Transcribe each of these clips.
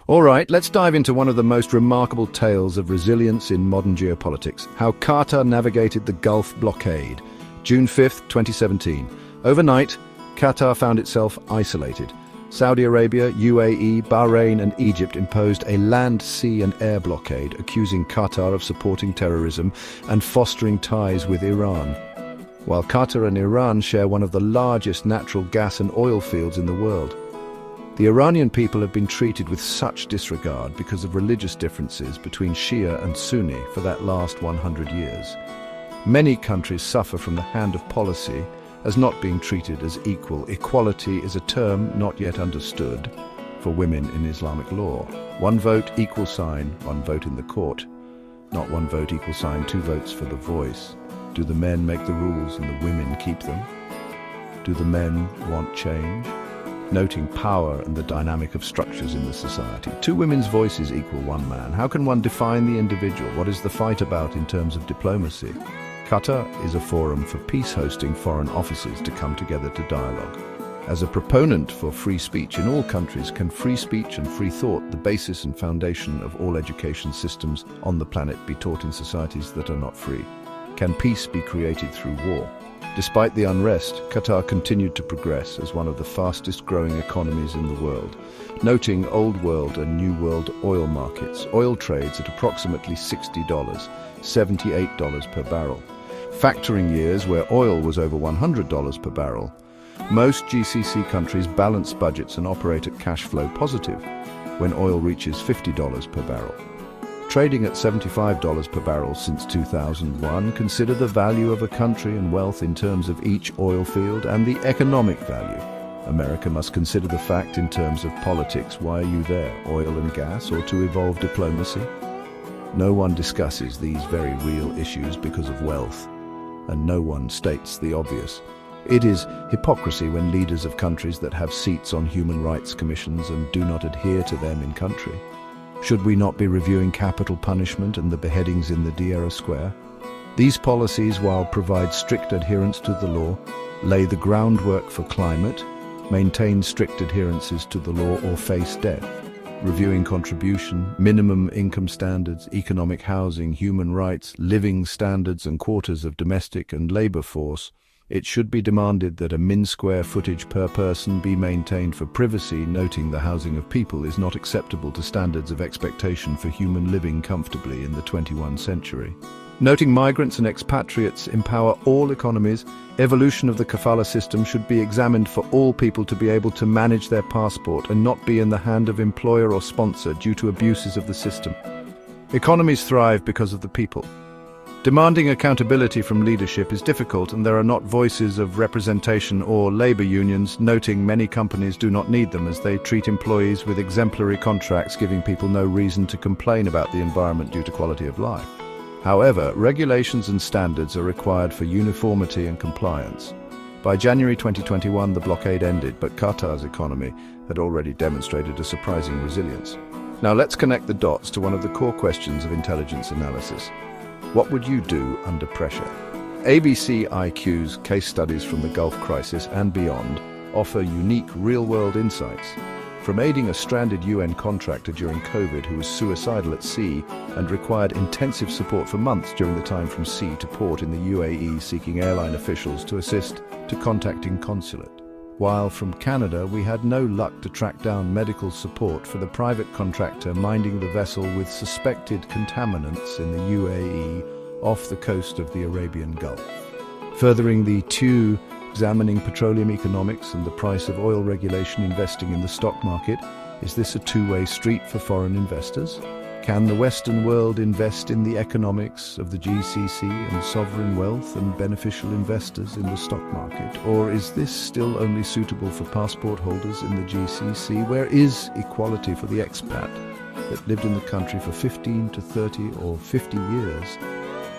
All right, let's dive into one of the most remarkable tales of resilience in modern geopolitics, how Qatar navigated the Gulf blockade. June 5th, 2017. Overnight, Qatar found itself isolated. Saudi Arabia, UAE, Bahrain and Egypt imposed a land, sea and air blockade, accusing Qatar of supporting terrorism and fostering ties with Iran. While Qatar and Iran share one of the largest natural gas and oil fields in the world. The Iranian people have been treated with such disregard because of religious differences between Shia and Sunni for that last 100 years. Many countries suffer from the hand of policy as not being treated as equal. Equality is a term not yet understood for women in Islamic law. One vote, equal sign, one vote in the court. Not one vote, equal sign, two votes for the voice. Do the men make the rules and the women keep them? Do the men want change? Noting power and the dynamic of structures in the society. Two women's voices equal one man. How can one define the individual? What is the fight about in terms of diplomacy? Qatar is a forum for peace, hosting foreign officers to come together to dialogue. As a proponent for free speech in all countries, can free speech and free thought, the basis and foundation of all education systems on the planet, be taught in societies that are not free? Can peace be created through war? Despite the unrest, Qatar continued to progress as one of the fastest growing economies in the world. Noting Old World and New World oil markets, oil trades at approximately $60, $78 per barrel. Factoring years where oil was over $100 per barrel. Most GCC countries balance budgets and operate at cash flow positive when oil reaches $50 per barrel. Trading at $75 per barrel since 2001, consider the value of a country and wealth in terms of each oil field and the economic value. America must consider the fact in terms of politics. Why are you there? Oil and gas, or to evolve diplomacy? No one discusses these very real issues because of wealth, and no one states the obvious. It is hypocrisy when leaders of countries that have seats on human rights commissions and do not adhere to them in country. Should we not be reviewing capital punishment and the beheadings in the Tahrir Square? These policies, while provide strict adherence to the law, lay the groundwork for climate, maintain strict adherences to the law or face death. Reviewing contribution, minimum income standards, economic housing, human rights, living standards and quotas of domestic and labor force, it should be demanded that a min square footage per person be maintained for privacy, noting the housing of people is not acceptable to standards of expectation for human living comfortably in the 21st century. Noting migrants and expatriates empower all economies, evolution of the kafala system should be examined for all people to be able to manage their passport and not be in the hand of employer or sponsor due to abuses of the system. Economies thrive because of the people. Demanding accountability from leadership is difficult, and there are not voices of representation or labor unions, noting many companies do not need them as they treat employees with exemplary contracts, giving people no reason to complain about the environment due to quality of life. However, regulations and standards are required for uniformity and compliance. By January 2021, the blockade ended, but Qatar's economy had already demonstrated a surprising resilience. Now let's connect the dots to one of the core questions of intelligence analysis. What would you do under pressure? ABC IQ's case studies from the Gulf crisis and beyond offer unique real-world insights. From aiding a stranded UN contractor during COVID who was suicidal at sea and required intensive support for months during the time from sea to port in the UAE seeking airline officials to assist, to contacting consulate. While from Canada we had no luck to track down medical support for the private contractor minding the vessel with suspected contaminants in the UAE off the coast of the Arabian Gulf. Furthering the two, examining petroleum economics and the price of oil regulation, investing in the stock market. Is this a two-way street for foreign investors? Can the Western world invest in the economics of the GCC and sovereign wealth and beneficial investors in the stock market? Or is this still only suitable for passport holders in the GCC? Where is equality for the expat that lived in the country for 15 to 30 or 50 years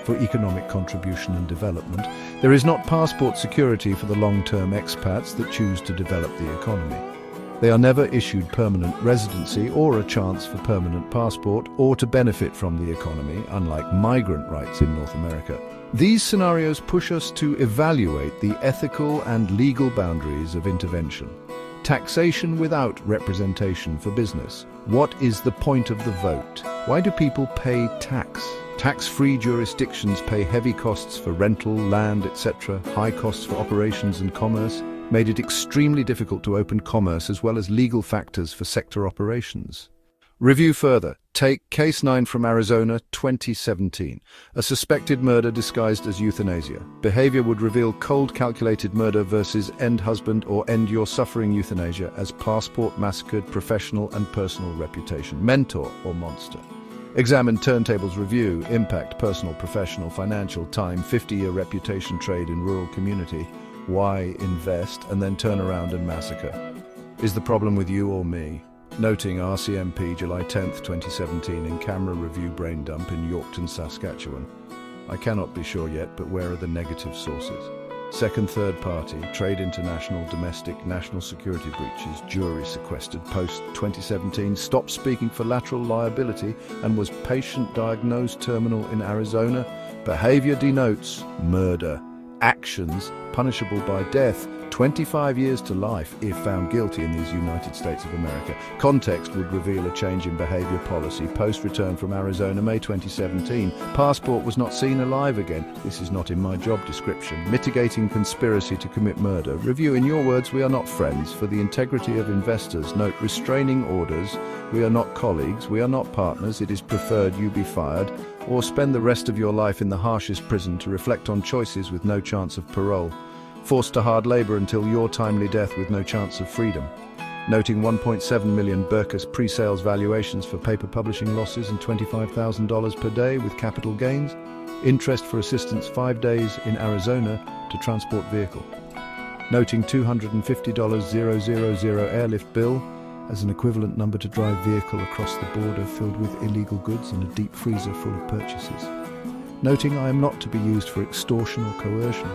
for economic contribution and development? There is not passport security for the long-term expats that choose to develop the economy. They are never issued permanent residency or a chance for permanent passport or to benefit from the economy, unlike migrant rights in North America. These scenarios push us to evaluate the ethical and legal boundaries of intervention. Taxation without representation for business. What is the point of the vote? Why do people pay tax? Tax-free jurisdictions pay heavy costs for rental, land, etc., high costs for operations and commerce, made it extremely difficult to open commerce as well as legal factors for sector operations. Review further. Take Case 9 from Arizona, 2017. A suspected murder disguised as euthanasia. Behavior would reveal cold calculated murder versus end husband or end your suffering euthanasia as passport massacred professional and personal reputation. Mentor or monster. Examine turntables review, impact, personal, professional, financial, time, 50-year reputation trade in rural community. Why invest and then turn around and massacre? Is the problem with you or me? Noting RCMP July 10th, 2017 in camera review brain dump in Yorkton, Saskatchewan. I cannot be sure yet, but where are the negative sources? Second, third party, trade international, domestic, national security breaches, jury sequestered, post 2017, stopped speaking for lateral liability and was patient diagnosed terminal in Arizona. Behavior denotes murder. Actions punishable by death, 25 years to life if found guilty in these United States of America. Context would reveal a change in behavior policy. Post-return from Arizona, May 2017. Passport was not seen alive again. This is not in my job description. Mitigating conspiracy to commit murder. Review, in your words, we are not friends. For the integrity of investors, note restraining orders. We are not colleagues. We are not partners. It is preferred you be fired or spend the rest of your life in the harshest prison to reflect on choices with no chance of parole. Forced to hard labor until your timely death with no chance of freedom. Noting 1.7 million Berkus pre-sales valuations for paper publishing losses and $25,000 per day with capital gains. Interest for assistance 5 days in Arizona to transport vehicle. Noting $250,000 airlift bill as an equivalent number to drive vehicle across the border filled with illegal goods and a deep freezer full of purchases. Noting I am not to be used for extortion or coercion.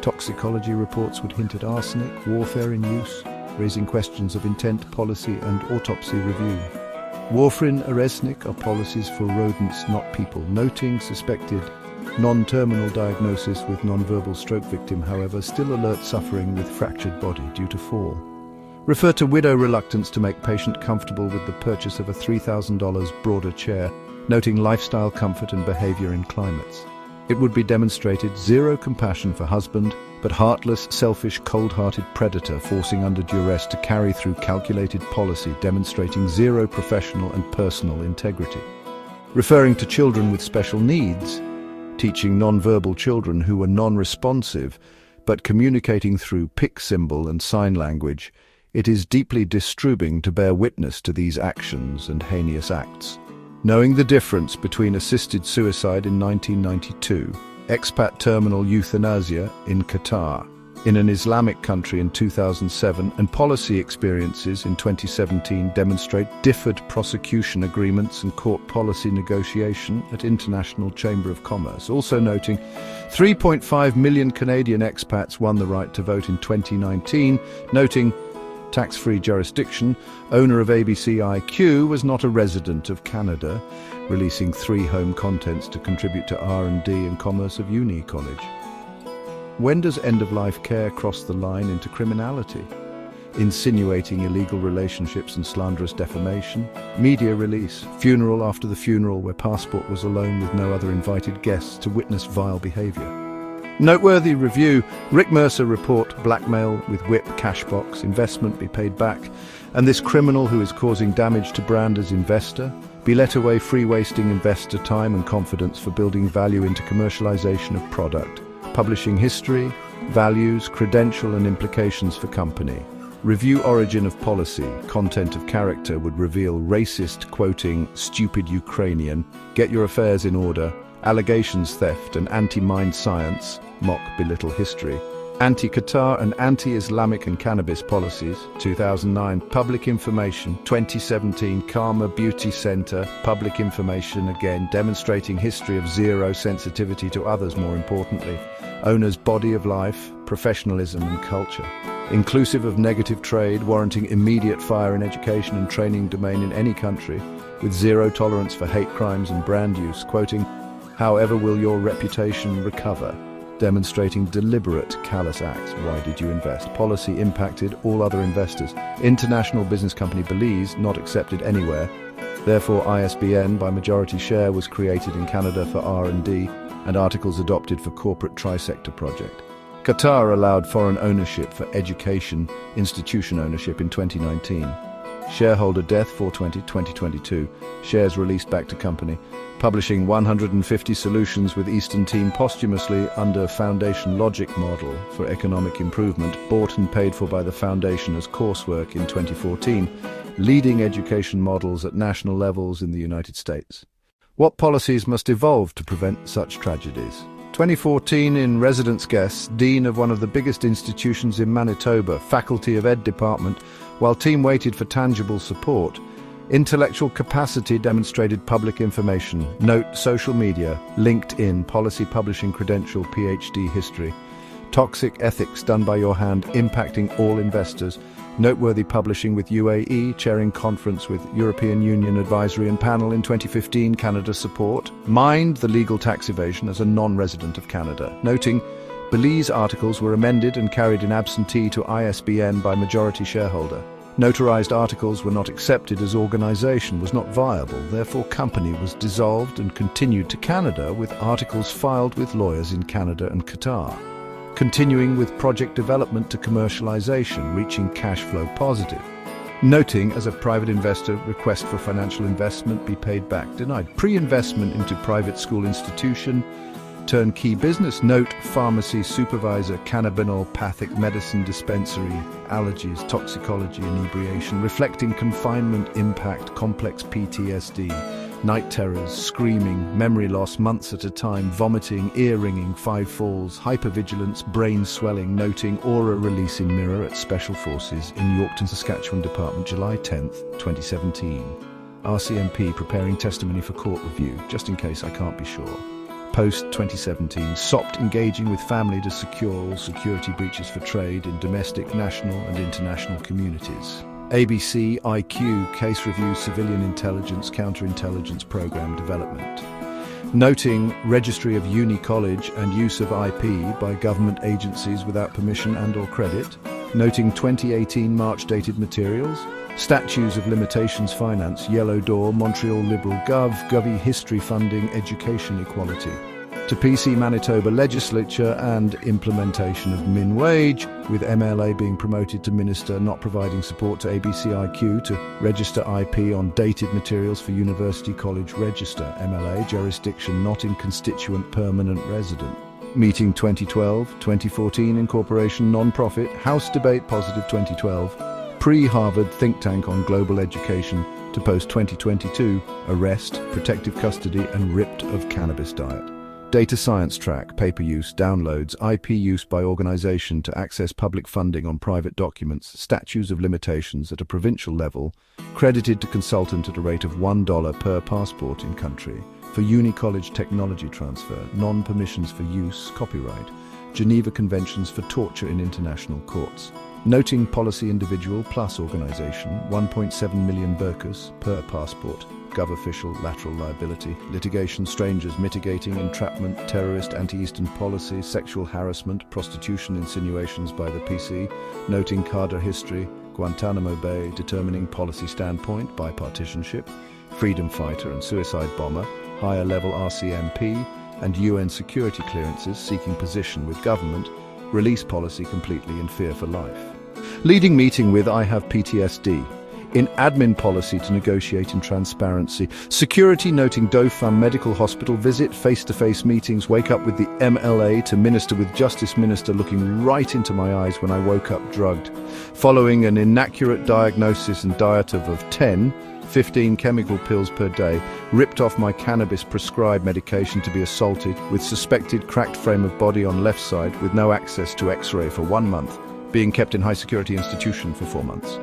Toxicology reports would hint at arsenic, warfare in use, raising questions of intent, policy and autopsy review. Warfarin, arsenic are policies for rodents, not people. Noting suspected non-terminal diagnosis with non-verbal stroke victim, however, still alert suffering with fractured body due to fall. Refer to widow reluctance to make patient comfortable with the purchase of a $3,000 broader chair, noting lifestyle comfort and behavior in climates. It would be demonstrated zero compassion for husband, but heartless, selfish, cold-hearted predator forcing under duress to carry through calculated policy demonstrating zero professional and personal integrity. Referring to children with special needs, teaching non-verbal children who were non-responsive, but communicating through pic symbol and sign language, it is deeply disturbing to bear witness to these actions and heinous acts. Knowing the difference between assisted suicide in 1992, expat terminal euthanasia in Qatar, in an Islamic country in 2007, and policy experiences in 2017 demonstrate differed prosecution agreements and court policy negotiation at International Chamber of Commerce. Also noting 3.5 million Canadian expats won the right to vote in 2019, noting tax-free jurisdiction, owner of ABC IQ was not a resident of Canada, releasing 3 home contents to contribute to R&D and commerce of Uni College. When does end-of-life care cross the line into criminality? Insinuating illegal relationships and slanderous defamation. Media release, funeral after the funeral where passport was alone with no other invited guests to witness vile behavior. Noteworthy review, Rick Mercer report, blackmail with whip, cash box, investment be paid back, and this criminal who is causing damage to brand as investor, be let away free wasting investor time and confidence for building value into commercialization of product, publishing history, values, credential and implications for company. Review origin of policy, content of character would reveal racist quoting, stupid Ukrainian, get your affairs in order, allegations theft and anti-mind science, mock belittle history, anti-Qatar and anti-Islamic and cannabis policies, 2009, public information, 2017, Karma Beauty Center, public information again, demonstrating history of zero sensitivity to others more importantly, owner's body of life, professionalism and culture, inclusive of negative trade, warranting immediate fire in education and training domain in any country, with zero tolerance for hate crimes and brand use, quoting, however will your reputation recover? demonstrating deliberate, callous acts. Why did you invest? Policy impacted all other investors. International business company Belize, not accepted anywhere. Therefore, ISBN by majority share was created in Canada for R&D and articles adopted for corporate trisector project. Qatar allowed foreign ownership for education, institution ownership in 2019. Shareholder death 4/20/2022. Shares released back to company. Publishing 150 solutions with Eastern Team posthumously under Foundation Logic model for economic improvement, bought and paid for by the Foundation as coursework in 2014. Leading education models at national levels in the United States. What policies must evolve to prevent such tragedies? 2014 in residence guests, Dean of one of the biggest institutions in Manitoba, Faculty of Ed Department, while team waited for tangible support. Intellectual capacity demonstrated public information. Note social media, LinkedIn, policy publishing credential, PhD history. Toxic ethics done by your hand, impacting all investors. Noteworthy publishing with UAE, chairing conference with European Union Advisory and Panel in 2015, Canada support. Mind the legal tax evasion as a non-resident of Canada. Noting, Belize articles were amended and carried in absentee to ISBN by majority shareholder. Notarized articles were not accepted as organization was not viable, therefore company was dissolved and continued to Canada with articles filed with lawyers in Canada and Qatar. Continuing with project development to commercialization, reaching cash flow positive. Noting, as a private investor, request for financial investment be paid back denied. Pre-investment into private school institution, turnkey business. Note, pharmacy supervisor, cannabinopathic medicine dispensary, allergies, toxicology, inebriation, reflecting confinement impact, complex PTSD, night terrors, screaming, memory loss months at a time, vomiting, ear ringing, 5 falls, hypervigilance, brain swelling. Noting, aura releasing mirror at Special Forces in Yorkton, Saskatchewan Department, July 10th, 2017. RCMP preparing testimony for court review, just in case I can't be sure. Post-2017, SOPT engaging with family to secure all security breaches for trade in domestic, national and international communities. ABC IQ case review civilian intelligence counterintelligence program development. Noting registry of uni college and use of IP by government agencies without permission and/or credit. Noting 2018 March dated materials. Statues of Limitations Finance, Yellow Door, Montreal Liberal Govy History Funding, Education Equality. To PC Manitoba Legislature and implementation of min wage, with MLA being promoted to Minister, not providing support to ABCIQ to register IP on dated materials for University College Register, MLA, jurisdiction not in constituent permanent resident. Meeting 2012, 2014 Incorporation Non-Profit, House Debate Positive 2012, Pre-Harvard Think Tank on Global Education to post-2022, Arrest, Protective Custody and Ripped of Cannabis Diet. Data Science Track, Paper Use, Downloads, IP Use by Organization to access public funding on private documents, Statutes of Limitations at a provincial level, credited to consultant at a rate of $1 per passport in country, for uni college technology transfer, non-permissions for use, copyright, Geneva Conventions for torture in international courts. Noting policy individual plus organization, 1.7 million burkas per passport. Gov official, lateral liability, litigation, strangers, mitigating, entrapment, terrorist, anti-Eastern policy, sexual harassment, prostitution insinuations by the PC, noting Cadre history, Guantanamo Bay, determining policy standpoint, bipartisanship, freedom fighter and suicide bomber, higher level RCMP, and UN security clearances seeking position with government, release policy completely in fear for life. Leading meeting with I have PTSD. In admin policy to negotiate in transparency. Security noting Dauphin Medical Hospital visit, face-to-face meetings, wake up with the MLA to minister with Justice Minister looking right into my eyes when I woke up drugged. Following an inaccurate diagnosis and diet of 15 chemical pills per day, ripped off my cannabis prescribed medication to be assaulted with suspected cracked frame of body on left side with no access to x-ray for 1 month, being kept in high security institution for 4 months.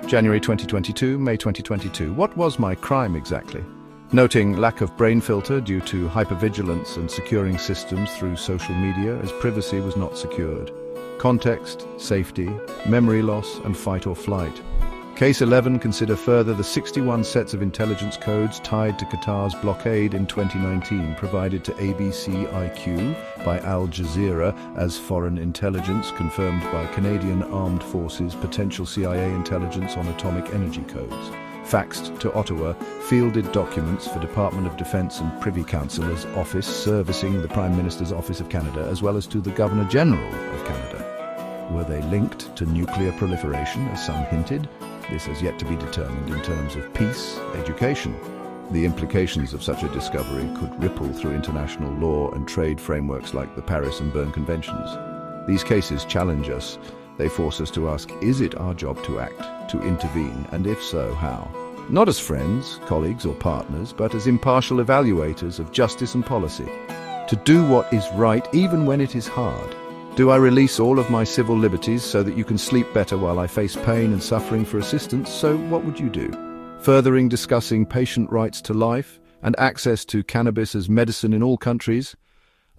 January 2022, May 2022. What was my crime exactly? Noting lack of brain filter due to hypervigilance and securing systems through social media as privacy was not secured. Context, safety, memory loss and fight or flight. Case 11, consider further the 61 sets of intelligence codes tied to Qatar's blockade in 2019 provided to ABC IQ by Al Jazeera as foreign intelligence confirmed by Canadian Armed Forces potential CIA intelligence on atomic energy codes. Faxed to Ottawa, fielded documents for Department of Defence and Privy Councillor's office servicing the Prime Minister's Office of Canada as well as to the Governor-General of Canada. Were they linked to nuclear proliferation, as some hinted? This has yet to be determined in terms of peace, education. The implications of such a discovery could ripple through international law and trade frameworks like the Paris and Berne Conventions. These cases challenge us. They force us to ask, is it our job to act, to intervene, and if so, how? Not as friends, colleagues, or partners, but as impartial evaluators of justice and policy. To do what is right even when it is hard. Do I release all of my civil liberties so that you can sleep better while I face pain and suffering for assistance? So what would you do? Furthering discussing patient rights to life and access to cannabis as medicine in all countries,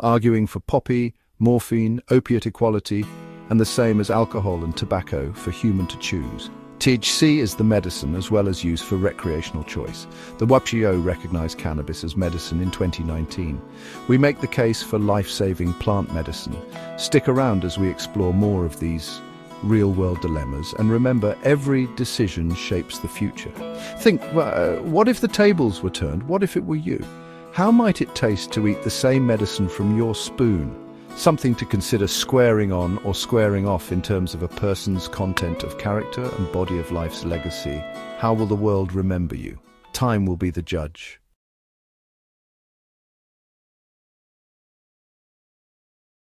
arguing for poppy, morphine, opiate equality, and the same as alcohol and tobacco for human to choose. THC is the medicine as well as used for recreational choice. The WHO recognized cannabis as medicine in 2019. We make the case for life-saving plant medicine. Stick around as we explore more of these real-world dilemmas, and remember, every decision shapes the future. Think, what if the tables were turned? What if it were you? How might it taste to eat the same medicine from your spoon? Something to consider squaring on or squaring off in terms of a person's content of character and body of life's legacy. How will the world remember you? Time will be the judge.